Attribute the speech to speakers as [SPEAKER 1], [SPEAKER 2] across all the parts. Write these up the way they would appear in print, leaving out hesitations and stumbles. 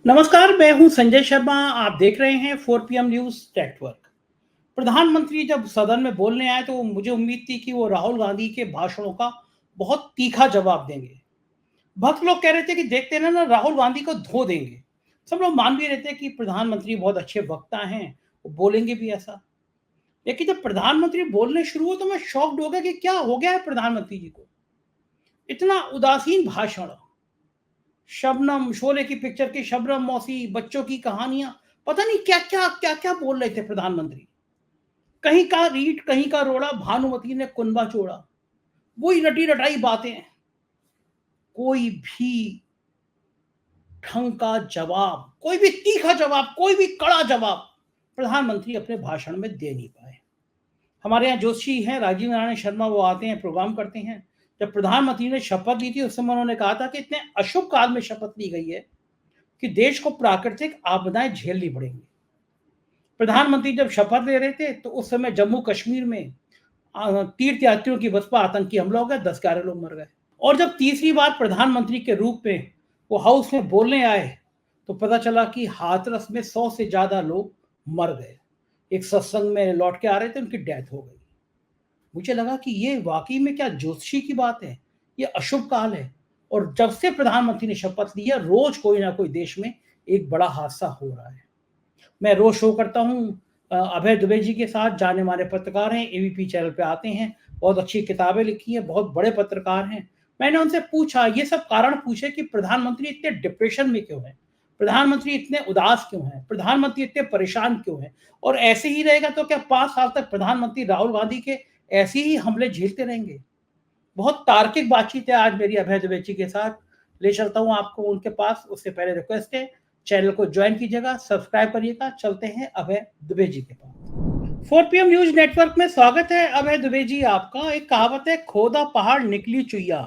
[SPEAKER 1] नमस्कार, मैं हूं संजय शर्मा। आप देख रहे हैं 4 PM न्यूज नेटवर्क। प्रधानमंत्री जब सदन में बोलने आए तो मुझे उम्मीद थी कि वो राहुल गांधी के भाषणों का बहुत तीखा जवाब देंगे। भक्त लोग कह रहे थे कि देखते ना राहुल गांधी को धो देंगे। सब लोग मान भी रहे थे कि प्रधानमंत्री बहुत अच्छे वक्ता हैं, वो बोलेंगे भी ऐसा। लेकिन जब प्रधानमंत्री बोलने शुरू हुए तो मैं शॉक्ड हो गया कि क्या हो गया है प्रधानमंत्री जी को। इतना उदासीन भाषण। शबनम, शोले की पिक्चर की शबनम मौसी, बच्चों की कहानियां, पता नहीं क्या क्या बोल रहे थे प्रधानमंत्री। कहीं का रीट, कहीं का रोड़ा, भानुमति ने कुनबा जोड़ा। वही रटी रटाई बातें। कोई भी ढंग का जवाब, कोई भी तीखा जवाब, कोई भी कड़ा जवाब प्रधानमंत्री अपने भाषण में दे नहीं पाए। हमारे यहाँ जोशी हैं राजीव नारायण शर्मा, वो आते हैं, प्रोग्राम करते हैं। जब प्रधानमंत्री ने शपथ ली थी उस समय उन्होंने कहा था कि इतने अशुभ काल में शपथ ली गई है कि देश को प्राकृतिक आपदाएं झेलनी पड़ेंगी। प्रधानमंत्री जब शपथ ले रहे थे तो उस समय जम्मू कश्मीर में तीर्थ यात्रियों की बस पर आतंकी हमला हो गया, 10-11 लोग मर गए। और जब तीसरी बार प्रधानमंत्री के रूप में वो हाउस में बोलने आए तो पता चला कि हाथरस में 100 से ज्यादा लोग मर गए। एक सत्संग में लौट के आ रहे थे, उनकी डेथ हो गई। मुझे लगा कि ये वाकई में क्या ज्योतिषी की बात है, ये अशुभ काल है। और जब से प्रधानमंत्री ने शपथ लिया, रोज कोई ना कोई देश में एक बड़ा हादसा हो रहा है। मैं रोज शो करता हूँ अभय दुबे जी के साथ, जाने माने पत्रकार हैं, एबीपी चैनल पे आते हैं, बहुत अच्छी किताबें लिखी हैं, बहुत बड़े पत्रकार हैं। मैंने उनसे पूछा, ये सब कारण पूछे कि प्रधानमंत्री इतने डिप्रेशन में क्यों है, प्रधानमंत्री इतने उदास क्यों हैं, प्रधानमंत्री इतने परेशान क्यों हैं। और ऐसे ही रहेगा तो क्या 5 साल तक प्रधानमंत्री राहुल गांधी के ऐसे ही हमले झेलते रहेंगे। बहुत तार्किक बातचीत है आज मेरी अभय दुबे जी के साथ। ले चलता हूँ आपको उनके पास। उससे पहले रिक्वेस्ट है, चैनल को ज्वाइन कीजिएगा, सब्सक्राइब करिएगा। चलते हैं अभय दुबे जी के पास। 4 PM न्यूज नेटवर्क में स्वागत है अभय दुबे जी आपका। एक कहावत है, खोदा पहाड़ निकली चुईया।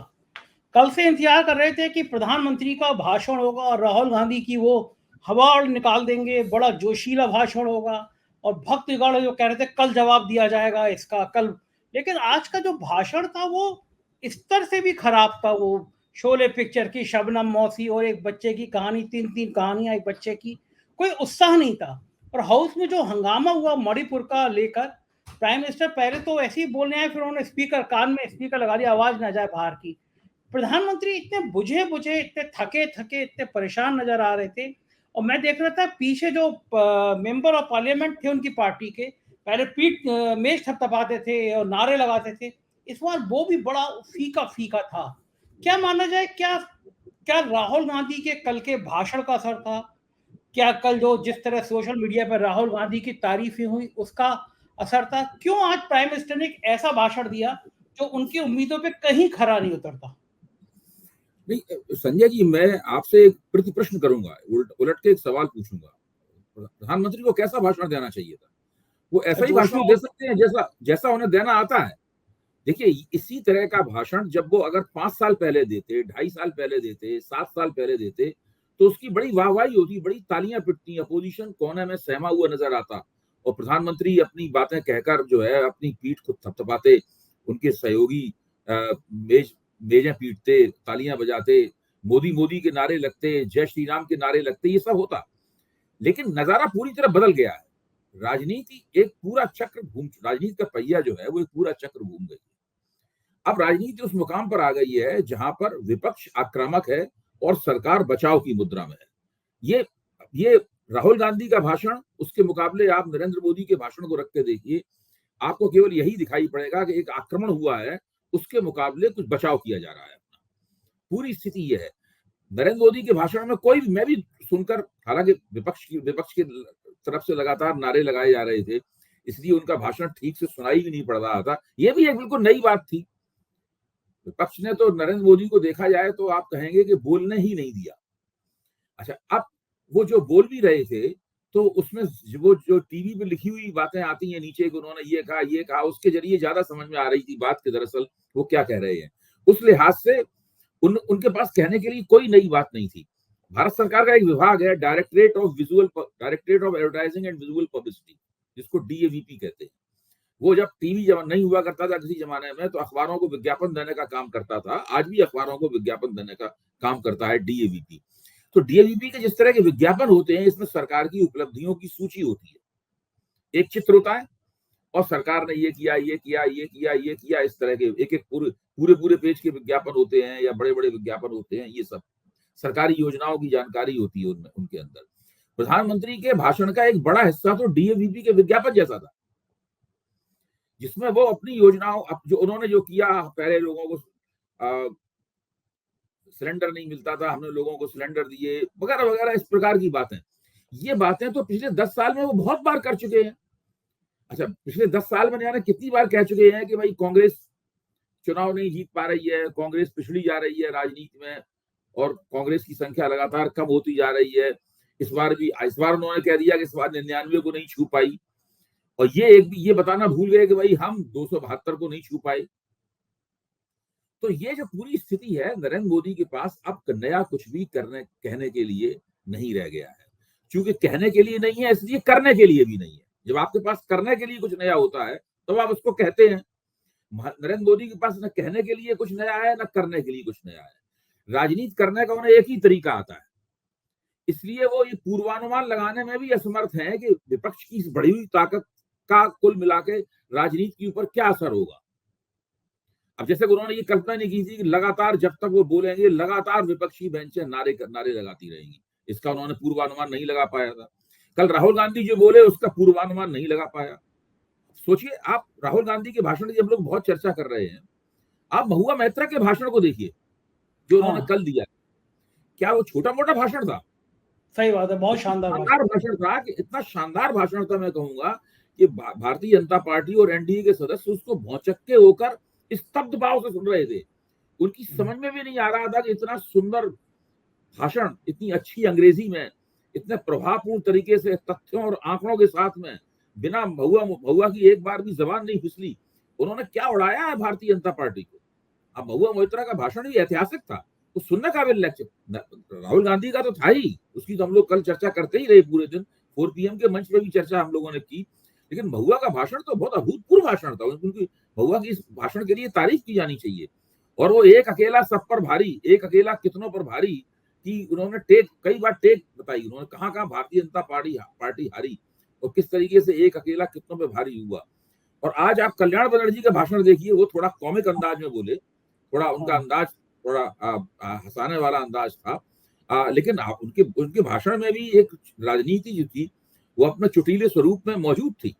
[SPEAKER 1] कल से इंतजार कर रहे थे कि प्रधानमंत्री का भाषण होगा और राहुल गांधी की वो हवा निकाल देंगे, बड़ा जोशीला भाषण होगा। और भक्तगण जो कह रहे थे कल जवाब दिया जाएगा इसका, कल। लेकिन आज का जो भाषण था वो स्तर से भी खराब था। वो शोले पिक्चर की शबनम मौसी और एक बच्चे की कहानी, 3-3 कहानियां एक बच्चे की, कोई उत्साह नहीं था। और हाउस में जो हंगामा हुआ मणिपुर का लेकर, प्राइम मिनिस्टर पहले तो ऐसे ही बोलने आए, फिर उन्होंने स्पीकर, कान में स्पीकर लगा दिया, आवाज ना जाए बाहर की। प्रधानमंत्री इतने बुझे बुझे, इतने थके थके, इतने परेशान नजर आ रहे थे। और मैं देख रहा था पीछे जो मेंबर ऑफ पार्लियामेंट थे उनकी पार्टी के, पहले पीठ मेज थपथपाते थे और नारे लगाते थे। इस बार वो भी बड़ा फीका फीका था। क्या माना जाए, क्या क्या राहुल गांधी के कल के भाषण का असर था? क्या कल जो जिस तरह सोशल मीडिया पर राहुल गांधी की तारीफें हुई उसका असर था? क्यों आज प्राइम मिनिस्टर ने एक ऐसा भाषण दिया जो उनकी उम्मीदों पे कहीं खरा नहीं उतरता?
[SPEAKER 2] नहीं संजय जी, मैं आपसे एक प्रति प्रश्न करूंगा, उलट के एक सवाल पूछूंगा। प्रधानमंत्री को कैसा भाषण देना चाहिए था? वो ऐसा ही
[SPEAKER 1] जोश में
[SPEAKER 2] भाषण दे सकते हैं जैसा जैसा उन्हें देना आता है। देखिए, इसी तरह का भाषण जब वो अगर 5 साल पहले देते, 2.5 साल पहले देते, 7 साल पहले देते, तो उसकी बड़ी वाहवाही होती, बड़ी तालियां पिटती, अपोजिशन कोने में सहमा हुआ नजर आता। और प्रधानमंत्री अपनी बातें कहकर जो है अपनी पीठ को थपथपाते, उनके सहयोगी मेज मेजें पीटते, तालियां बजाते, मोदी मोदी के नारे लगते, जय श्री राम के नारे लगते, ये सब होता। लेकिन नजारा पूरी तरह बदल गया है। राजनीति एक पूरा चक्र राजनीति का पहिया जो है वो एक पूरा चक्र घूम गई। अब राजनीति उस मुकाम पर आ गई है जहां पर विपक्ष आक्रामक है और सरकार बचाव की मुद्रा में है। ये ये राहुल गांधी का भाषण, उसके मुकाबले आप नरेंद्र मोदी के भाषण को रख के देखिए, आपको केवल यही दिखाई पड़ेगा कि एक आक्रमण हुआ है, उसके मुकाबले कुछ बचाव किया जा रहा है। पूरी स्थिति यह है। नरेंद्र मोदी के भाषण में कोई, मैं भी सुनकर, हालांकि विपक्ष की तरफ से लगातार नारे लगाए जा रहे थे, इसलिए उनका भाषण ठीक से सुनाई भी नहीं पड़ रहा था। यह भी एक बिल्कुल नई बात थी। विपक्ष ने तो नरेंद्र मोदी को देखा जाए तो आप कहेंगे कि बोलने ही नहीं दिया। अच्छा, अब वो जो बोल भी रहे थे तो उसमें वो जो टीवी पे लिखी हुई बातें आती हैं नीचे कि उन्होंने ये कहा, उसके जरिए ज्यादा समझ में आ रही थी बात के दरअसल वो क्या कह रहे हैं। उस लिहाज से उनके पास कहने के लिए कोई नई बात नहीं थी। भारत सरकार का एक विभाग है, directorate of advertising and visual publicity, जिसको डीएवीपी कहते हैं। वो जब टीवी जब नहीं हुआ करता था किसी जमाने में, तो अखबारों को विज्ञापन देने का काम करता था। आज भी अखबारों को विज्ञापन देने का काम करता है डीएवीपी। तो डीएवीपी के जिस तरह के विज्ञापन होते हैं, इसमें सरकार की उपलब्धियों की सूची होती है, एक चित्र होता है और सरकार ने ये किया, ये किया, ये किया, ये किया, इस तरह के एक-एक पूरे पेज के विज्ञापन होते हैं या बड़े-बड़े विज्ञापन होते हैं, ये सब सरकारी योजनाओं की जानकारी होती है उनमें, उनके अंदर। प्रधानमंत्री के भाषण का एक बड़ा हिस्सा तो डीएवीपी के विज्ञापन जैसा था, जिसमें वो अपनी योजनाओं जो उन्होंने जो किया, पहले लोगों को सिलेंडर नहीं मिलता था, हमने लोगों को सिलेंडर दिए, वगैरह वगैरह, इस प्रकार की बातें। ये बातें तो पिछले 10 साल में वो बहुत बार कर चुके हैं। अच्छा, पिछले 10 साल में यानी कितनी बार कह चुके हैं कि भाई कांग्रेस चुनाव नहीं जीत पा रही है, कांग्रेस पिछड़ी जा रही है राजनीति में और कांग्रेस की संख्या लगातार कम होती जा रही है। इस बार उन्होंने कह दिया कि इस बार 99 को नहीं छू पाई, और ये बताना भूल गए कि भाई हम 272 को नहीं छू पाए। तो ये जो पूरी स्थिति है, नरेंद्र मोदी के पास अब नया कुछ भी कहने के लिए नहीं रह गया है। क्योंकि कहने के लिए नहीं है, इसलिए करने के लिए भी नहीं है। जब आपके पास करने के लिए कुछ नया होता है तो आप उसको कहते हैं। नरेंद्र मोदी के पास न कहने के लिए कुछ नया है, न करने के लिए कुछ नया है। राजनीति करने का उन्हें एक ही तरीका आता है, इसलिए वो ये पूर्वानुमान लगाने में भी असमर्थ हैं कि विपक्ष की इस बढ़ी हुई ताकत का कुल मिला के राजनीति के ऊपर क्या असर होगा। अब जैसे उन्होंने ये कल्पना नहीं की थी कि लगातार जब तक वो बोलेंगे, लगातार विपक्षी बेंचें नारे लगाती रहेंगी, इसका उन्होंने पूर्वानुमान नहीं लगा पाया था। कल राहुल गांधी जो बोले, उसका पूर्वानुमान नहीं लगा पाया। सोचिए आप, राहुल गांधी के भाषण की हम लोग बहुत चर्चा कर रहे हैं, आप महुआ मैत्रा के भाषण को देखिए जो उन्होंने कल दिया। क्या वो छोटा मोटा भाषण था?
[SPEAKER 1] सही बात है, बहुत शानदार
[SPEAKER 2] भाषण था। कि इतना शानदार भाषण था, मैं कहूंगा कि भारतीय जनता पार्टी और एनडीए के सदस्य उसको भौचक्के होकर स्तब्ध भाव से सुन रहे थे। उनकी समझ में भी नहीं आ रहा था कि इतना सुंदर भाषण, इतनी अच्छी अंग्रेजी में, इतने प्रभावपूर्ण तरीके से तथ्यों और आंकड़ों के साथ में, बिना महुआ की एक बार भी जबान नहीं फिसली, उन्होंने क्या उड़ाया है भारतीय जनता पार्टी को। अब महुआ मोइत्रा का भाषण भी ऐतिहासिक था, तो सुनने काबिल लेक्चर। राहुल गांधी का तो था ही, उसकी तो हम लोग कल चर्चा करते ही रहे पूरे दिन, 4 PM के मंच पे भी चर्चा हम लोगों ने की। लेकिन महुआ का भाषण तो बहुत अभूतपूर्व भाषण था। उनकी महुआ की इस भाषण के लिए तारीफ की जानी चाहिए। और वो एक अकेला सब पर भारी, एक अकेला कितनों पर भारी, कि उन्होंने कई बार टेक बताई, उन्होंने कहां भारतीय जनता पार्टी हारी और किस तरीके से एक अकेला कितनों पे भारी हुआ। और आज आप कल्याण बनर्जी का भाषण देखिए, वो थोड़ा कॉमिक अंदाज में बोले, थोड़ा उनका अंदाज थोड़ा हंसाने वाला अंदाज था, लेकिन उनके भाषण में भी एक राजनीति जो थी वो अपने चुटीले स्वरूप में मौजूद थी।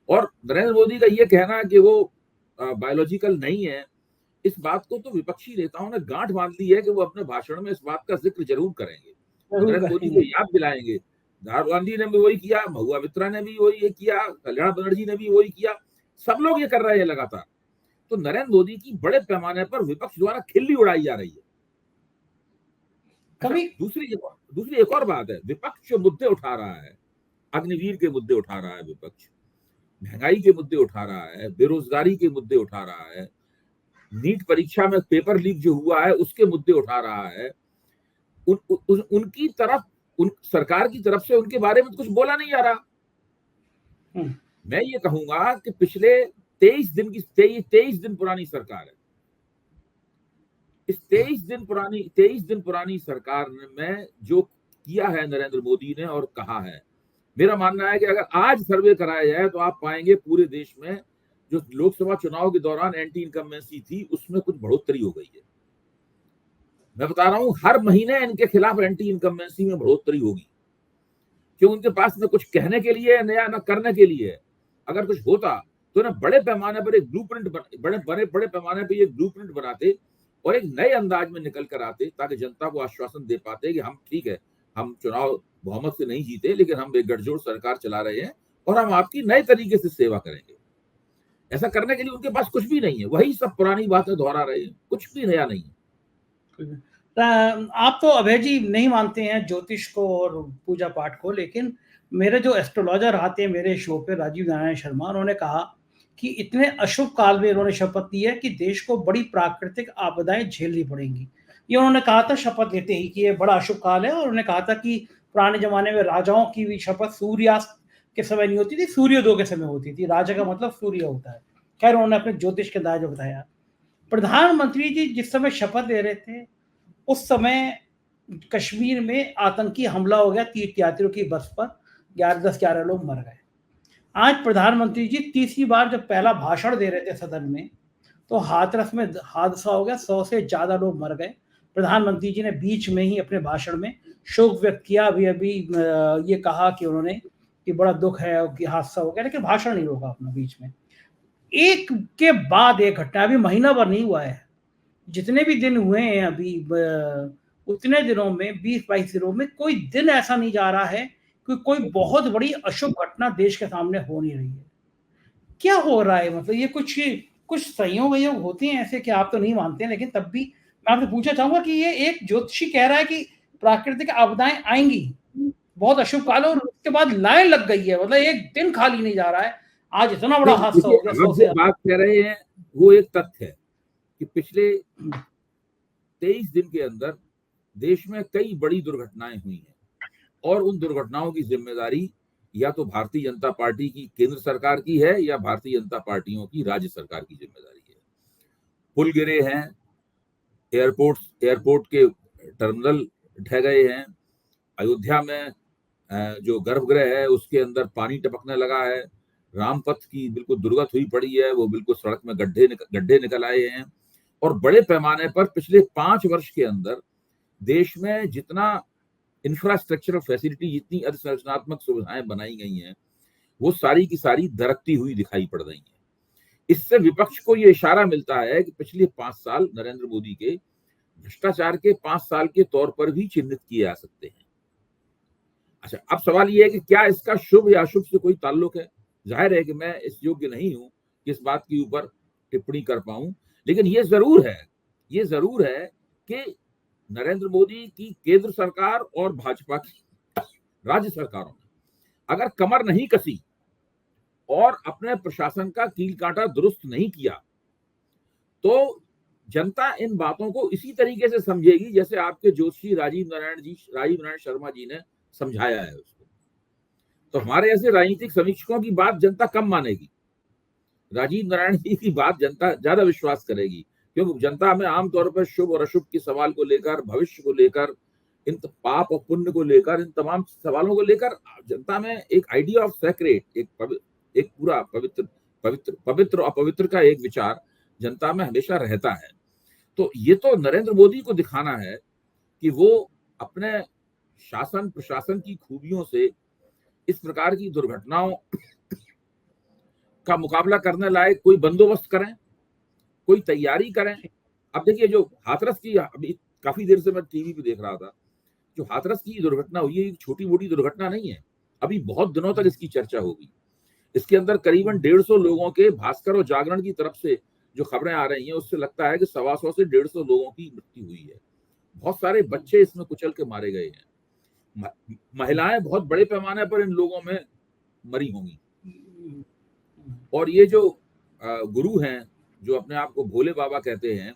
[SPEAKER 2] और नरेंद्र मोदी का ये कहना कि वो बायोलॉजिकल नहीं है, इस बात को तो विपक्षी नेताओं ने गांठ बांध ली है कि वो अपने भाषण में इस बात का जिक्र जरूर करेंगे, नरेंद्र मोदी को याद दिलाएंगे। राहुल गांधी ने भी वही किया, महुआ मित्रा ने भी वही किया, कल्याण बनर्जी ने भी वही किया, सब लोग ये कर रहे हैं लगातार। तो नरेंद्र मोदी की बड़े पैमाने पर विपक्ष द्वारा खिल्ली उड़ाई जा रही है। कभी दूसरी एक और बात है, विपक्ष जो मुद्दे उठा रहा है, अग्निवीर के मुद्दे उठा रहा है विपक्ष, महंगाई के मुद्दे उठा रहा है, बेरोजगारी के मुद्दे उठा रहा है, नीट परीक्षा में पेपर लीक जो हुआ है उसके मुद्दे उठा रहा है। उनकी तरफ, सरकार की तरफ से उनके बारे में कुछ बोला नहीं जा रहा। मैं ये कहूंगा कि पिछले 23 दिन पुरानी सरकार है। इस 23 दिन पुरानी सरकार में जो किया है नरेंद्र मोदी ने और कहा है, मेरा मानना है कि अगर आज सर्वे कराया जाए तो आप पाएंगे पूरे देश में जो लोकसभा चुनाव के दौरान एंटी इनकम्बेंसी थी उसमें कुछ बढ़ोतरी हो गई है। मैं बता रहा हूं, हर महीने इनके खिलाफ एंटी इनकम्बेंसी में बढ़ोतरी होगी, क्यों उनके पास न कुछ कहने के लिए नया, न करने के लिए। अगर कुछ होता तो ना बड़े पैमाने पर एक ब्लूप्रिंट बड़े पैमाने पर एक ब्लूप्रिंट बनाते और एक नए अंदाज में निकल कर आते, ताकि जनता को आश्वासन दे पाते कि हम ठीक है, हम चुनाव बहुमत से नहीं जीते, लेकिन हम एक गठजोड़ सरकार चला रहे हैं और हम आपकी नए तरीके से सेवा करेंगे। ऐसा करने के लिए उनके पास कुछ भी नहीं है, वही सब पुरानी बातें दोहरा रहे हैं, कुछ भी नया नहीं है।
[SPEAKER 1] आप तो अभय जी नहीं मानते हैं ज्योतिष को और पूजा पाठ को, लेकिन मेरे जो एस्ट्रोलॉजर आते हैं मेरे शो पे, राजीव नारायण शर्मा, उन्होंने कहा कि इतने अशुभ काल में उन्होंने शपथ ली है कि देश को बड़ी प्राकृतिक आपदाएं झेलनी पड़ेंगी। ये उन्होंने कहा था शपथ लेते ही कि ये बड़ा अशुभ काल है। और उन्होंने कहा था कि पुराने जमाने में राजाओं की भी शपथ सूर्यास्त के समय नहीं होती थी, सूर्योदय के समय होती थी। राजा का मतलब सूर्य होता है। खैर, उन्होंने अपने ज्योतिष के अंदाज में बताया। प्रधानमंत्री जी जिस समय शपथ ले रहे थे उस समय कश्मीर में आतंकी हमला हो गया तीर्थयात्रियों की बस पर, 11 लोग मर गए। आज प्रधानमंत्री जी तीसरी बार जब पहला भाषण दे रहे थे सदन में, तो हाथरस में हादसा हो गया, 100 से ज्यादा लोग मर गए। प्रधानमंत्री जी ने बीच में ही अपने भाषण में शोक व्यक्त किया। अभी ये कहा कि उन्होंने कि बड़ा दुख है कि हादसा हो गया, लेकिन भाषण नहीं होगा अपना बीच में। एक के बाद एक घटना, अभी महीना भर नहीं हुआ है, जितने भी दिन हुए हैं अभी उतने दिनों में 20-22 दिनों में कोई दिन ऐसा नहीं जा रहा है कि कोई बहुत बड़ी अशुभ घटना देश के सामने हो नहीं रही है। क्या हो रहा है? मतलब ये कुछ संयोग वयोग होते हैं ऐसे कि आप तो नहीं मानते हैं, लेकिन तब भी मैं आपसे पूछना चाहूंगा कि ये एक ज्योतिषी कह रहा है कि प्राकृतिक आपदाएं आएंगी, बहुत अशुभ काल है, और उसके बाद लाइन लग गई है, मतलब एक दिन खाली नहीं जा रहा है। आज इतना बड़ा
[SPEAKER 2] नहीं,
[SPEAKER 1] हादसा
[SPEAKER 2] देखिए,
[SPEAKER 1] हो गया,
[SPEAKER 2] आप
[SPEAKER 1] 100 से
[SPEAKER 2] जो बात कह रहे हैं वो एक तथ्य है कि पिछले 23 दिन के अंदर देश में कई बड़ी दुर्घटनाएं हुई हैं, और उन दुर्घटनाओं की जिम्मेदारी या तो भारतीय जनता पार्टी की केंद्र सरकार की है या भारतीय जनता पार्टियों की राज्य सरकार की जिम्मेदारी है। पुल गिरे हैं, एयरपोर्ट के टर्मिनल ढह गए हैं, अयोध्या में जो गर्भगृह है उसके अंदर पानी टपकने लगा है, रामपथ की बिल्कुल दुर्गत हुई पड़ी है, वो बिल्कुल सड़क में गड्ढे निकल आए हैं। और बड़े पैमाने पर पिछले 5 वर्ष के अंदर देश में जितना इंफ्रास्ट्रक्चरल फैसिलिटी, जितनी अधसंरचनात्मक सुविधाएं बनाई गई हैं, वो सारी की सारी दरकती हुई दिखाई पड़ रही हैं। इससे विपक्ष को ये इशारा मिलता है कि पिछले 5 साल नरेंद्र मोदी के भ्रष्टाचार के 5 साल के तौर पर भी चिन्हित किए जा सकते हैं। अच्छा, अब सवाल ये है कि क्या इसका शुभ या अशुभ से कोई ताल्लुक है? जाहिर है कि मैं इस योग्य नहीं हूं कि इस बात के ऊपर टिप्पणी कर पाऊं, लेकिन ये जरूर है कि नरेंद्र मोदी की केंद्र सरकार और भाजपा की राज्य सरकारों ने अगर कमर नहीं कसी और अपने प्रशासन का कील कांटा दुरुस्त नहीं किया, तो जनता इन बातों को इसी तरीके से समझेगी जैसे आपके जोशी राजीव नारायण शर्मा जी ने समझाया है उसको। तो हमारे ऐसे राजनीतिक समीक्षकों की बात जनता कम मानेगी, राजीव नारायण जी की बात जनता ज्यादा विश्वास करेगी, क्योंकि जनता में आमतौर पर शुभ और अशुभ के सवाल को लेकर, भविष्य को लेकर, इन पाप और पुण्य को लेकर, इन तमाम सवालों को लेकर जनता में एक आइडिया ऑफ सेक्रेट, एक पूरा पवित्र अपवित्र का एक विचार जनता में हमेशा रहता है। तो ये तो नरेंद्र मोदी को दिखाना है कि वो अपने शासन प्रशासन की खूबियों से इस प्रकार की दुर्घटनाओं का मुकाबला करने लायक कोई बंदोबस्त करें, कोई तैयारी करें। अब देखिए, जो हाथरस की, अभी काफी देर से मैं टीवी पे देख रहा था, जो हाथरस की दुर्घटना हुई है, एक छोटी मोटी दुर्घटना नहीं है। अभी बहुत दिनों तक इसकी चर्चा होगी। इसके अंदर करीबन 150 लोगों के, भास्कर और जागरण की तरफ से जो खबरें आ रही हैं, उससे लगता है कि 125 से 150 लोगों की मृत्यु हुई है। बहुत सारे बच्चे इसमें कुचल के मारे गए हैं, महिलाएं बहुत बड़े पैमाने पर इन लोगों में मरी होंगी। और ये जो गुरु हैं, जो अपने आप को भोले बाबा कहते हैं,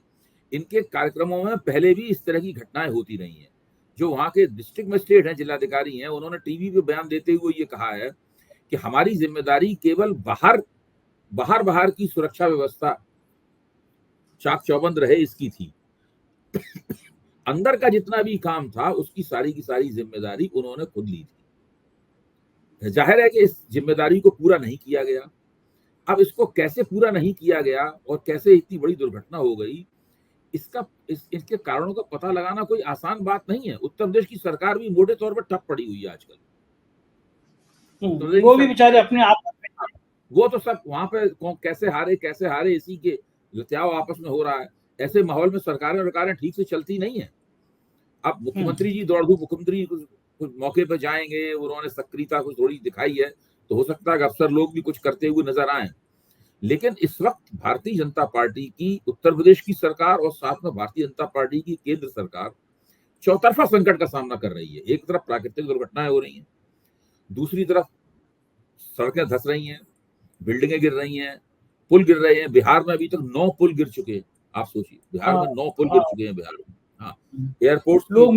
[SPEAKER 2] इनके कार्यक्रमों में पहले भी इस तरह की घटनाएं होती रही हैं। जो वहां के डिस्ट्रिक्ट मजिस्ट्रेट हैं, जिलाधिकारी हैं, उन्होंने टीवी पे बयान देते हुए ये कहा है कि हमारी जिम्मेदारी केवल बाहर की सुरक्षा व्यवस्था चाक चौबंद रहे इसकी थी। अंदर का जितना भी काम था उसकी सारी की सारी जिम्मेदारी उन्होंने खुद ली थी। जाहिर है कि इस जिम्मेदारी को पूरा नहीं किया गया। अब इसको कैसे पूरा नहीं किया गया और कैसे इतनी बड़ी दुर्घटना हो गई, इसके कारणों का पता लगाना कोई आसान बात नहीं है। उत्तर प्रदेश की सरकार भी मोटे तौर पर ठप पड़ी हुई है आजकल।
[SPEAKER 1] वो भी बेचारे अपने आप,
[SPEAKER 2] वो तो सब वहां पे कैसे हारे इसी के लत्याव आपस में हो रहा है। ऐसे माहौल में सरकारें ठीक से चलती नहीं है। अब मुख्यमंत्री जी दौड़धूप, मुख्यमंत्री कुछ मौके पर जाएंगे, उन्होंने सक्रियता कुछ थोड़ी दिखाई है, तो हो सकता है कि अफसर लोग भी कुछ करते हुए नजर आए। लेकिन इस वक्त भारतीय जनता पार्टी की उत्तर प्रदेश की सरकार और साथ में भारतीय जनता पार्टी की केंद्र सरकार चौतरफा संकट का सामना कर रही है। एक तरफ प्राकृतिक दुर्घटनाएं हो रही हैं, दूसरी तरफ सड़कें धंस रही हैं, बिल्डिंगें गिर रही हैं, पुल गिर रहे हैं। बिहार में अभी तक 9 पुल गिर चुके हैं। आप सोचिए, बिहार में 9 पुल गिर चुके हैं बिहार में। हाँ, एयरपोर्ट
[SPEAKER 1] लोग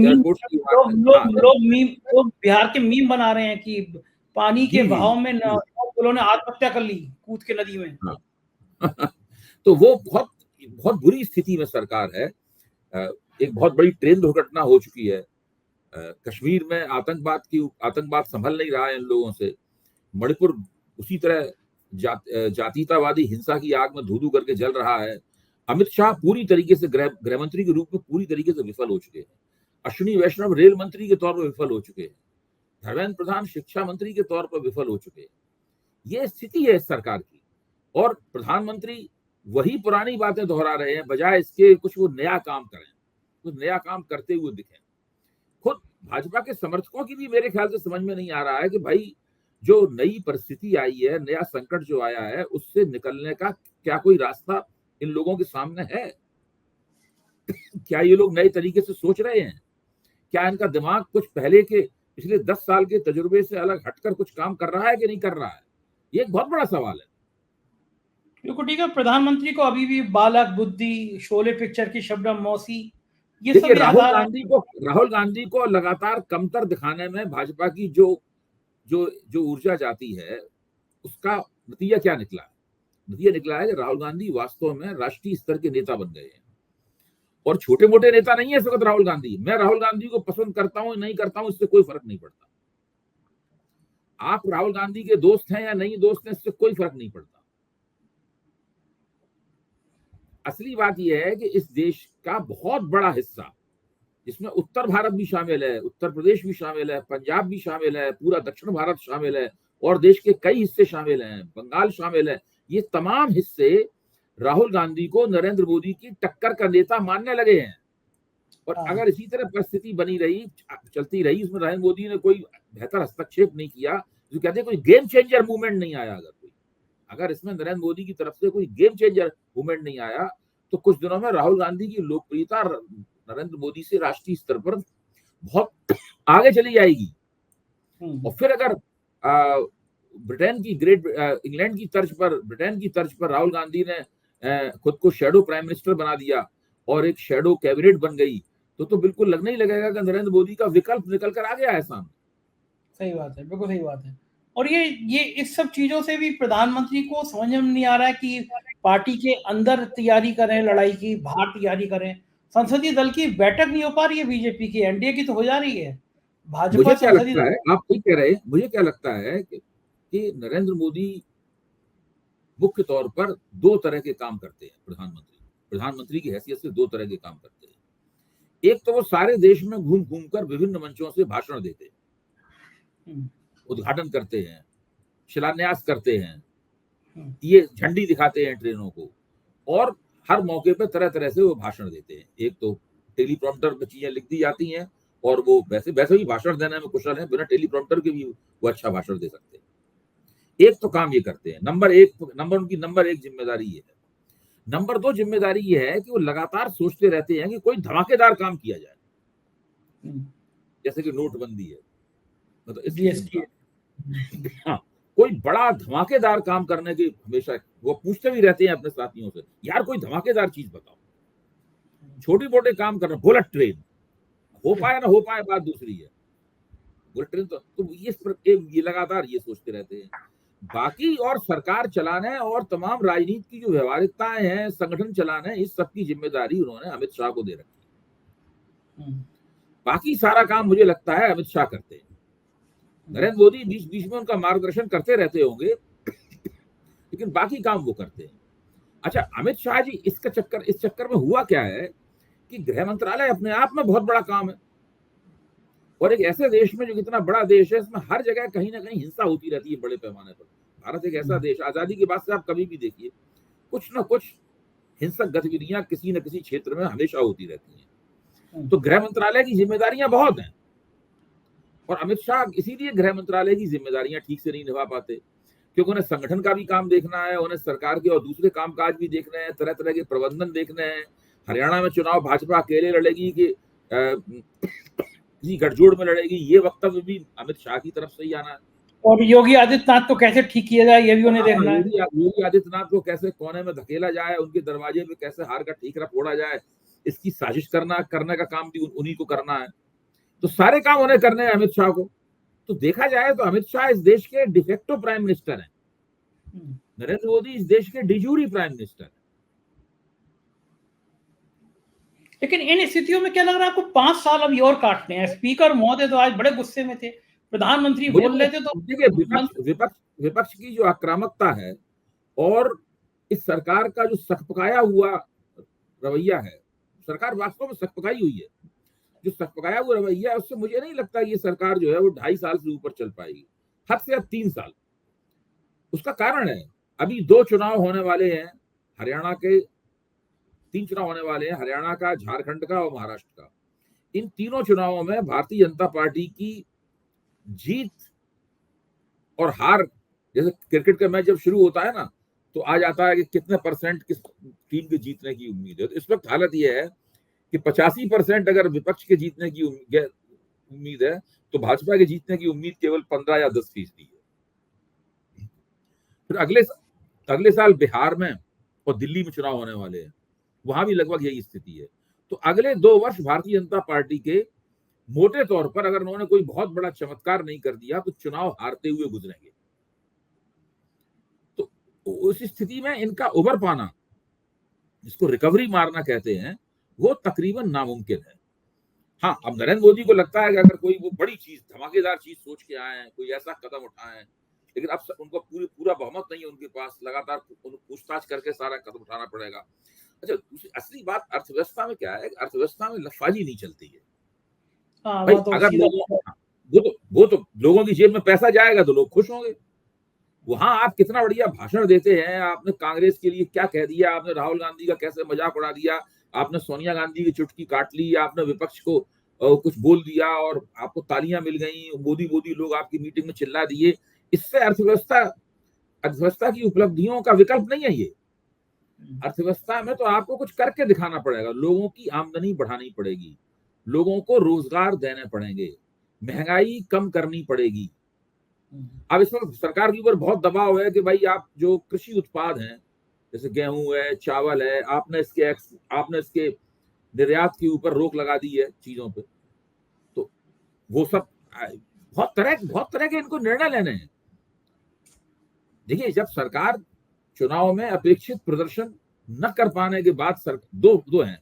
[SPEAKER 1] बिहार के मीम बना रहे हैं कि पानी के बहाव में 9 पुलों ने आत्महत्या कर ली कूद के नदी में।
[SPEAKER 2] हाँ। तो वो बहुत बुरी स्थिति में सरकार है। एक बहुत बड़ी ट्रेन दुर्घटना हो चुकी है कश्मीर में आतंकवाद संभल नहीं रहा है इन लोगों से, मणिपुर उसी तरह जातीयतावादी हिंसा की आग में धू-धू करके जल रहा है। अमित शाह पूरी तरीके से गृह मंत्री के रूप में पूरी तरीके से विफल हो चुके हैं। अश्विनी वैष्णव रेल मंत्री के तौर पर विफल हो चुके हैं। धर्मेंद्र प्रधान शिक्षा मंत्री के तौर पर विफल हो चुके हैं। ये स्थिति है इस सरकार की, और प्रधानमंत्री वही पुरानी बातें दोहरा रहे हैं, बजाय इसके कुछ वो नया काम करें, कुछ नया काम करते हुए दिखें। खुद भाजपा के समर्थकों की भी मेरे ख्याल से समझ में नहीं आ रहा है कि भाई जो नई परिस्थिति आई है, नया संकट जो आया है, उससे निकलने का क्या कोई रास्ता इन लोगों के सामने है? क्या ये लोग नए तरीके से सोच रहे हैं? क्या इनका दिमाग कुछ पहले के पिछले 10 साल के तजुर्बे से अलग हटकर कुछ काम कर रहा है कि नहीं कर रहा है? ये एक बहुत बड़ा सवाल है।
[SPEAKER 1] बिल्कुल ठीक है। प्रधानमंत्री को अभी भी बालक बुद्धि, शोले पिक्चर की शबनम मौसी, ये
[SPEAKER 2] देखिए,
[SPEAKER 1] सब
[SPEAKER 2] राहुल गांधी को लगातार कमतर दिखाने में भाजपा की जो ऊर्जा जाती है, उसका नतीजा क्या निकला है? नतीजा निकला है कि राहुल गांधी वास्तव में राष्ट्रीय स्तर के नेता बन गए हैं, और छोटे मोटे नेता नहीं है इस वक्त राहुल गांधी। मैं राहुल गांधी को पसंद करता हूं नहीं करता हूं, इससे कोई फर्क नहीं पड़ता। आप राहुल गांधी के दोस्त हैं या नहीं दोस्त हैं, इससे कोई फर्क नहीं पड़ता। असली बात यह है कि इस देश का बहुत बड़ा हिस्सा, जिसमें उत्तर भारत भी शामिल है, उत्तर प्रदेश भी शामिल है, पंजाब भी शामिल है, पूरा दक्षिण भारत शामिल है, और देश के कई हिस्से शामिल हैं, बंगाल शामिल है, ये तमाम हिस्से राहुल गांधी को नरेंद्र मोदी की टक्कर का नेता मानने लगे हैं। और अगर इसी तरह परिस्थिति बनी रही, चलती रही, उसमें नरेंद्र मोदी ने कोई बेहतर हस्तक्षेप नहीं किया, जो कहते हैं कोई गेम चेंजर मूवमेंट नहीं आया, अगर इसमें नरेंद्र मोदी की तरफ से कोई गेम चेंजर मूवमेंट नहीं आया, तो कुछ दिनों में राहुल गांधी की लोकप्रियता नरेंद्र मोदी से राष्ट्रीय स्तर पर बहुत आगे चली जाएगी। और फिर अगर इंग्लैंड की तर्ज पर, ब्रिटेन की तर्ज पर राहुल गांधी ने खुद को शैडो प्राइम मिनिस्टर बना दिया और एक शैडो कैबिनेट बन गई, तो बिल्कुल लगने ही लगेगा कि नरेंद्र मोदी का विकल्प निकल कर आ गया है सामने।
[SPEAKER 1] सही बात है, बिल्कुल सही बात है। और ये इस सब चीजों से भी प्रधानमंत्री को समझ में नहीं आ रहा है कि पार्टी के अंदर तैयारी करें लड़ाई की, बाहर तैयारी करें। संसदीय दल की बैठक नहीं हो पा रही है, बीजेपी की, एनडीए की तो हो जा रही है। भाजपा
[SPEAKER 2] मुझे क्या लगता है, आप ठीक कह रहे हैं, मुझे क्या लगता है कि नरेंद्र मोदी मुख्य तौर पर दो तरह के काम करते हैं। प्रधानमंत्री की हैसियत से दो तरह के काम करते हैं। एक तो वो सारे देश में घूम घूम कर विभिन्न मंचों से भाषण देते हैं, उद्घाटन करते हैं, शिलान्यास करते हैं, ये झंडी दिखाते हैं ट्रेनों को, और हर मौके पर तरह तरह से वो भाषण देते हैं। एक तो टेलीप्रॉम्प्टर पर चीजें लिख दी जाती हैं, और वो वैसे ही भाषण देने में कुशल है, बिना टेलीप्रॉम्प्टर के भी वो अच्छा भाषण दे सकते हैं। एक तो काम ये करते हैं, उनकी नंबर एक जिम्मेदारी ये है। नंबर दो जिम्मेदारी ये है कि वो लगातार सोचते रहते हैं कि कोई धमाकेदार काम किया जाए, जैसे कि नोटबंदी है, मतलब हाँ, कोई बड़ा धमाकेदार काम करने की हमेशा वो पूछते भी रहते हैं अपने साथियों से, यार कोई धमाकेदार चीज बताओ। छोटे मोटे काम करना, बुलेट ट्रेन हो पाए ना हो पाए बात दूसरी है, बुलेट ट्रेन तो ये लगातार ये सोचते रहते हैं। बाकी और सरकार चलाने और तमाम राजनीति की जो व्यवहारिकताएं हैं, संगठन चलाने, इस सब की जिम्मेदारी उन्होंने अमित शाह को दे रखी है। बाकी सारा काम मुझे लगता है अमित शाह करते हैं। नरेंद्र मोदी बीच बीच में उनका मार्गदर्शन करते रहते होंगे, लेकिन बाकी काम वो करते हैं। अच्छा, अमित शाह जी इस चक्कर में हुआ क्या है कि गृह मंत्रालय अपने आप में बहुत बड़ा काम है, और एक ऐसे देश में, जो कितना बड़ा देश है, इसमें हर जगह कहीं ना कहीं हिंसा होती रहती है बड़े पैमाने पर। भारत एक ऐसा देश, आजादी के बाद से आप कभी भी देखिए, कुछ ना कुछ हिंसक गतिविधियां किसी न किसी क्षेत्र में हमेशा होती रहती हैं। तो गृह मंत्रालय की जिम्मेदारियां बहुत हैं, और अमित शाह इसीलिए गृह मंत्रालय की जिम्मेदारियां ठीक से नहीं निभा पाते, क्योंकि उन्हें संगठन का भी काम देखना है, उन्हें सरकार के और दूसरे कामकाज भी देखने हैं, तरह तरह के प्रबंधन देखने हैं। हरियाणा में चुनाव भाजपा अकेले लड़ेगी कि किसी गठजोड़ में लड़ेगी, ये वक्तव्य भी अमित शाह की तरफ से ही आना है।
[SPEAKER 1] और योगी आदित्यनाथ को कैसे ठीक किया जाए, ये भी उन्हें देखना है।
[SPEAKER 2] योगी आदित्यनाथ को कैसे कोने में धकेला जाए, उनके दरवाजे पे कैसे हार का ठीकरा फोड़ा जाए, इसकी साजिश करने का काम भी उन्हीं को करना है। तो सारे काम उन्हें करने हैं अमित शाह को। तो देखा जाए तो अमित शाह इस देश के डिफेक्टो प्राइम मिनिस्टर हैं, नरेंद्र मोदी इस देश के डिजूरी प्राइम मिनिस्टर हैं।
[SPEAKER 1] लेकिन इन स्थितियों में क्या लग रहा है आपको 5 साल अभी और काटने हैं? स्पीकर महोदय तो आज बड़े गुस्से में थे। प्रधानमंत्री
[SPEAKER 2] मुझे
[SPEAKER 1] बोल
[SPEAKER 2] तो
[SPEAKER 1] रहे थे तो
[SPEAKER 2] देखिए
[SPEAKER 1] मन
[SPEAKER 2] विपक्ष की जो आक्रामकता है और इस सरकार का जो सकपकाया हुआ रवैया है, सरकार वास्तव में सकपकाई हुई है। जो सकपकाया हुआ रवैया है उससे मुझे नहीं लगता ये सरकार जो है वो 2.5 साल से ऊपर चल पाएगी। हद से हद 3 साल। उसका कारण है अभी 2 चुनाव होने वाले हैं हरियाणा के, 3 चुनाव होने वाले हैं हरियाणा का, झारखंड का और महाराष्ट्र का। इन तीनों चुनावों में भारतीय जनता पार्टी की जीत और हार, जैसे क्रिकेट का मैच जब शुरू होता है ना तो आ जाता है कि कितने परसेंट किस टीम के जीतने की उम्मीद है। तो इस वक्त हालत यह है कि 85% अगर विपक्ष के जीतने की उम्मीद है तो भाजपा के जीतने की उम्मीद केवल 15 या 10% है। फिर अगले साल बिहार में और दिल्ली में चुनाव होने वाले हैं, वहां भी लगभग यही स्थिति है। तो अगले 2 वर्ष भारतीय जनता पार्टी के मोटे तौर पर अगर उन्होंने कोई बहुत बड़ा चमत्कार नहीं कर दिया तो चुनाव हारते हुए गुजरेंगे। तो उस स्थिति में इनका उबर पाना, जिसको रिकवरी मारना कहते हैं, वो तकरीबन नामुमकिन है। हाँ, अब नरेंद्र मोदी को लगता है कि अगर कोई वो बड़ी चीज, धमाकेदार चीज सोच के आए हैं, कोई ऐसा कदम उठाए हैं, लेकिन अब उनको पूरा बहुमत नहीं है उनके पास, लगातार पूछताछ करके सारा कदम उठाना पड़ेगा। अच्छा, दूसरी असली बात अर्थव्यवस्था में क्या है, अर्थव्यवस्था में लफाजी नहीं चलती है भाई।
[SPEAKER 1] वो तो
[SPEAKER 2] अगर
[SPEAKER 1] सीधा
[SPEAKER 2] वो तो लोगों की जेब में पैसा जाएगा तो लोग खुश होंगे। वहां आप कितना बढ़िया भाषण देते हैं, आपने कांग्रेस के लिए क्या कह दिया, आपने राहुल गांधी का कैसे मजाक उड़ा दिया, आपने सोनिया गांधी की चुटकी काट ली, आपने विपक्ष को कुछ बोल दिया और आपको तालियां मिल गई, मोदी मोदी लोग आपकी मीटिंग में चिल्ला दिए। इससे अर्थव्यवस्था की उपलब्धियों का विकल्प नहीं है ये। अर्थव्यवस्था में तो आपको कुछ करके दिखाना पड़ेगा, लोगों की आमदनी बढ़ानी पड़ेगी, लोगों को रोजगार देने पड़ेंगे, महंगाई कम करनी पड़ेगी। अब इस वक्त सरकार के ऊपर बहुत दबाव है कि भाई आप जो कृषि उत्पाद हैं, जैसे गेहूं है, चावल है, आपने इसके निर्यात के ऊपर रोक लगा दी है चीजों पे। तो वो सब बहुत तरह के इनको निर्णय लेने हैं। देखिए, जब सरकार चुनाव में अपेक्षित प्रदर्शन न कर पाने के बाद दो हैं,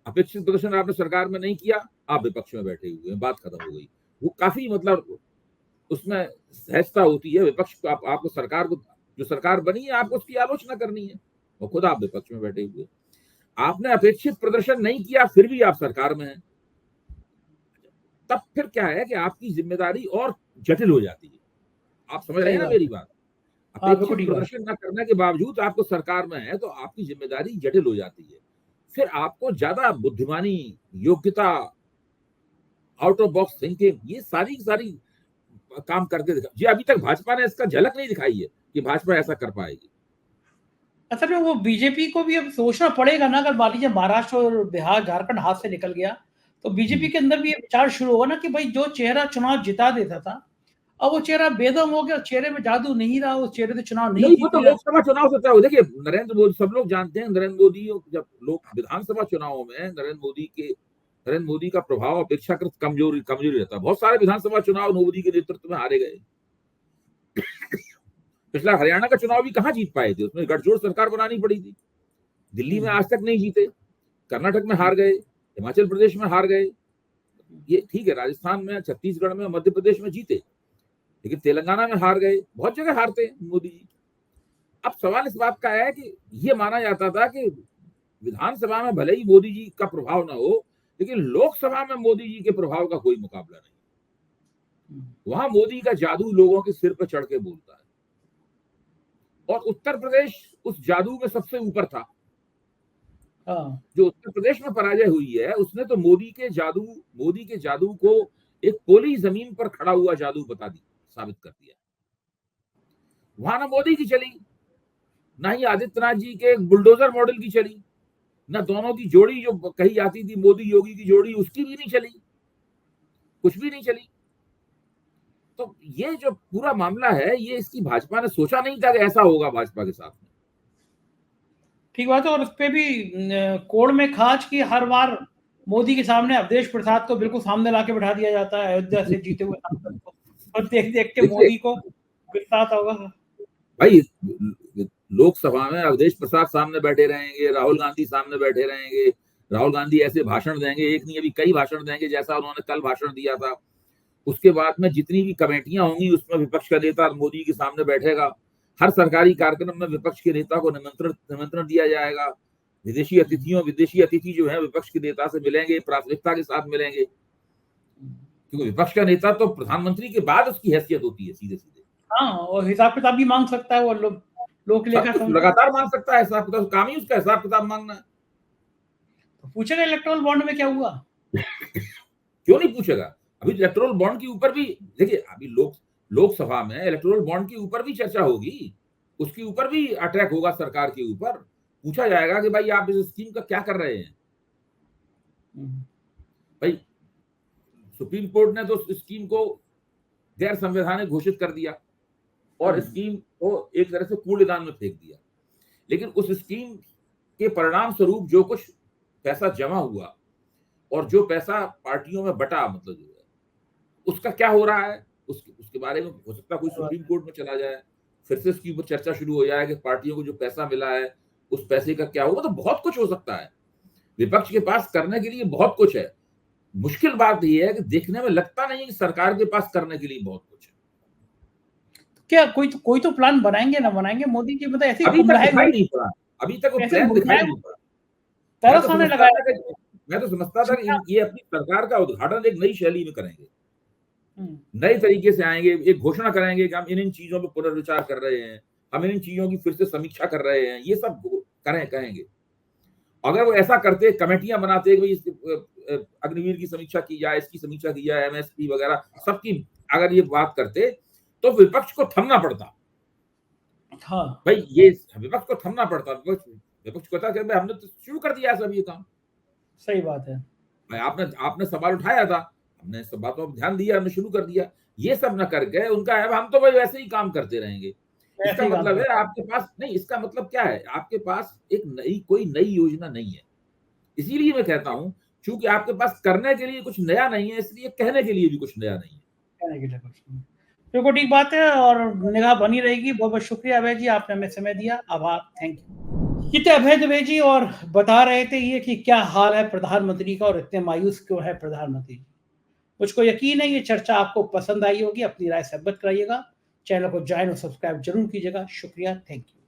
[SPEAKER 2] अपेक्षित प्रदर्शन आपने सरकार में नहीं किया, आप विपक्ष में बैठे हुए हैं, बात खत्म हो गई। वो काफी मतलब उसमें सहजता होती है विपक्ष को, आपको सरकार को, जो सरकार बनी है आपको उसकी आलोचना करनी है, और खुद आप विपक्ष में बैठे हुए। आपने अपेक्षित प्रदर्शन नहीं किया फिर भी आप सरकार में हैं, तब फिर क्या है कि आपकी जिम्मेदारी और जटिल हो जाती है। आप समझ रहे हैं ना मेरी बात? अपेक्षित प्रदर्शन न करने के बावजूद आपको सरकार में है तो आपकी जिम्मेदारी जटिल हो जाती है। फिर आपको ज्यादा बुद्धिमानी, योग्यता, आउट ऑफ बॉक्स थिंकिंग, ये सारी काम करके दिखा जी। अभी तक भाजपा ने इसका झलक नहीं दिखाई है कि भाजपा ऐसा कर पाएगी।
[SPEAKER 1] असल में वो बीजेपी को भी अब सोचना पड़ेगा ना, अगर मान लीजिए महाराष्ट्र और बिहार, झारखंड हाथ से निकल गया, तो बीजेपी के अंदर भी ये विचार शुरू होगा ना कि भाई जो चेहरा चुनाव जिता देता था, अब वो चेहरा बेदम हो गया, चेहरे में जादू नहीं रहा, उस चेहरे से चुनाव नहीं
[SPEAKER 2] वो तो
[SPEAKER 1] जीत रहा।
[SPEAKER 2] लोकसभा चुनाव से तय हो। देखिए, नरेंद्र मोदी, सब लोग जानते हैं नरेंद्र मोदी, जब लोग विधानसभा चुनावों में नरेंद्र मोदी का प्रभाव अपेक्षाकृत कमजोरी रहता है। बहुत सारे विधानसभा चुनाव मोदी के नेतृत्व में हारे गए। पिछला हरियाणा का चुनाव भी कहां जीत पाए थे, उसमें गठजोड़ सरकार बनानी पड़ी थी। दिल्ली में आज तक नहीं जीते, कर्नाटक में हार गए, हिमाचल प्रदेश में हार गए, ये ठीक है, राजस्थान में, छत्तीसगढ़ में, मध्य प्रदेश में जीते, लेकिन तेलंगाना में हार गए, बहुत जगह हारते हैं मोदी जी। अब सवाल इस बात का है कि ये माना जाता था कि विधानसभा में भले ही मोदी जी का प्रभाव ना हो, लेकिन लोकसभा में मोदी जी के प्रभाव का कोई मुकाबला नहीं। वहां मोदी का जादू लोगों के सिर पर चढ़ के बोलता है, और उत्तर प्रदेश उस जादू में सबसे ऊपर था। जो उत्तर प्रदेश में पराजय हुई है उसने तो मोदी के जादू को एक पोली जमीन पर खड़ा हुआ जादू साबित कर दिया। वहां ना मोदी की चली, ना ही आदित्यनाथ जी के बुलडोजर मॉडल की चली, ना दोनों की जोड़ी जो कही जाती थी मोदी योगी की जोड़ी, उसकी भी नहीं चली, कुछ भी नहीं चली। तो ये जो पूरा मामला है, ये इसकी भाजपा ने सोचा नहीं था कि ऐसा होगा भाजपा के साथ में।
[SPEAKER 1] ठीक बात है, और उस पे भी कोड़ में खाज की हर बार मोदी के सामने अवधेश प्रसाद को बिल्कुल सामने लाके बिठा दिया जाता है, अयोध्या से जीते हुए सांसद को, और देख के मोदी को गुस्सा होगा
[SPEAKER 2] भाई। लोकसभा में अवधेश प्रसाद सामने बैठे रहेंगे, राहुल गांधी सामने बैठे रहेंगे, राहुल गांधी ऐसे भाषण देंगे, एक नहीं अभी कई भाषण देंगे, जैसा उन्होंने कल भाषण दिया था। उसके बाद में जितनी भी कमेटियां होंगी उसमें विपक्ष का नेता मोदी के सामने बैठेगा। हर सरकारी कार्यक्रम में विपक्ष के नेता को निमंत्रण दिया जाएगा। विदेशी अतिथि जो है विपक्ष के नेता से मिलेंगे, प्राथमिकता के साथ मिलेंगे, क्योंकि विपक्ष का नेता तो प्रधानमंत्री के बाद उसकी हैसियत होती है सीधे सीधे।
[SPEAKER 1] हाँ, और हिसाब किताब भी मांग सकता है वो लोक लेखा
[SPEAKER 2] लगातार मांग सकता है हिसाब किताब, काम ही उसका हिसाब किताब मांगना है।
[SPEAKER 1] तो पूछेगा इलेक्टोरल बॉन्ड में क्या हुआ?
[SPEAKER 2] क्यों नहीं पूछेगा? अभी इलेक्टोरल बॉन्ड के ऊपर भी देखिए, अभी लोकसभा में इलेक्टोरल बॉन्ड के ऊपर भी चर्चा होगी, उसके ऊपर भी अटैक होगा सरकार के ऊपर। पूछा जाएगा कि भाई आप इस स्कीम का क्या कर रहे हैं। भाई सुप्रीम कोर्ट ने तो स्कीम को गैर संवैधानिक घोषित कर दिया और स्कीम को एक तरह से कूड़ेदान में फेंक दिया, लेकिन उस स्कीम के परिणाम स्वरूप जो कुछ पैसा जमा हुआ और जो पैसा पार्टियों में बटा, मतलब जो है उसका क्या हो रहा है, उसके बारे में हो सकता है कोई सुप्रीम कोर्ट में चला जाए, फिर से इसके ऊपर चर्चा शुरू हो जाए कि पार्टियों को जो पैसा मिला है उस पैसे का क्या होगा। तो बहुत कुछ हो सकता है, विपक्ष के पास करने के लिए बहुत कुछ है। मुश्किल बात यह है कि देखने में लगता नहीं है कि सरकार के पास करने के लिए बहुत कुछ है।
[SPEAKER 1] क्या कोई तो प्लान बनाएंगे ना बनाएंगे मोदी जी? मतलब ऐसे
[SPEAKER 2] अभी तक दिखाई नहीं पड़ा, अभी तक वो प्लान दिखाई नहीं पड़ा। मैं तो समझता था कि ये अपनी सरकार का उद्घाटन एक नई शैली में करेंगे, नए तरीके से आएंगे, एक घोषणा करेंगे कि हम इन चीजों पर पुनर्विचार कर रहे हैं, हम इन चीजों की फिर से समीक्षा कर रहे हैं, ये सब कहेंगे। अगर वो ऐसा करते, कमेटियां बनाते, अग्निवीर की समीक्षा की जाए, इसकी समीक्षा की जाए, एमएसपी वगैरह सबकी अगर ये बात करते तो विपक्ष को थमना पड़ता। हाँ भाई, ये विपक्ष को थमना पड़ता। विपक्ष को कहता कि हमने तो शुरू कर दिया सब ये काम।
[SPEAKER 1] सही बात है
[SPEAKER 2] भाई, आपने सवाल उठाया था, हमने सब बातों पर ध्यान दिया, हमने शुरू कर दिया। ये सब न करके उनका है हम तो भाई वैसे ही काम करते रहेंगे। इसका मतलब है आपके पास नहीं, इसका मतलब क्या है, आपके पास कोई नई योजना नहीं है। इसीलिए मैं कहता हूं, क्योंकि आपके पास करने के लिए कुछ नया नहीं है, इसलिए कहने के लिए भी कुछ नया नहीं है। कहने के लिए कुछ
[SPEAKER 1] देखो, ठीक बात है और निगाह बनी रहेगी। बहुत बहुत शुक्रिया अभय जी, आपने हमें समय दिया, आभार, थैंक यू। ये थे अभय दुबे जी और बता रहे थे ये कि क्या हाल है प्रधानमंत्री का और इतने मायूस क्यों है प्रधानमंत्री। मुझको यकीन है ये चर्चा आपको पसंद आई होगी। अपनी राय से अवगत कराइएगा, चैनल को ज्वाइन और सब्सक्राइब जरूर कीजिएगा। शुक्रिया, थैंक यू।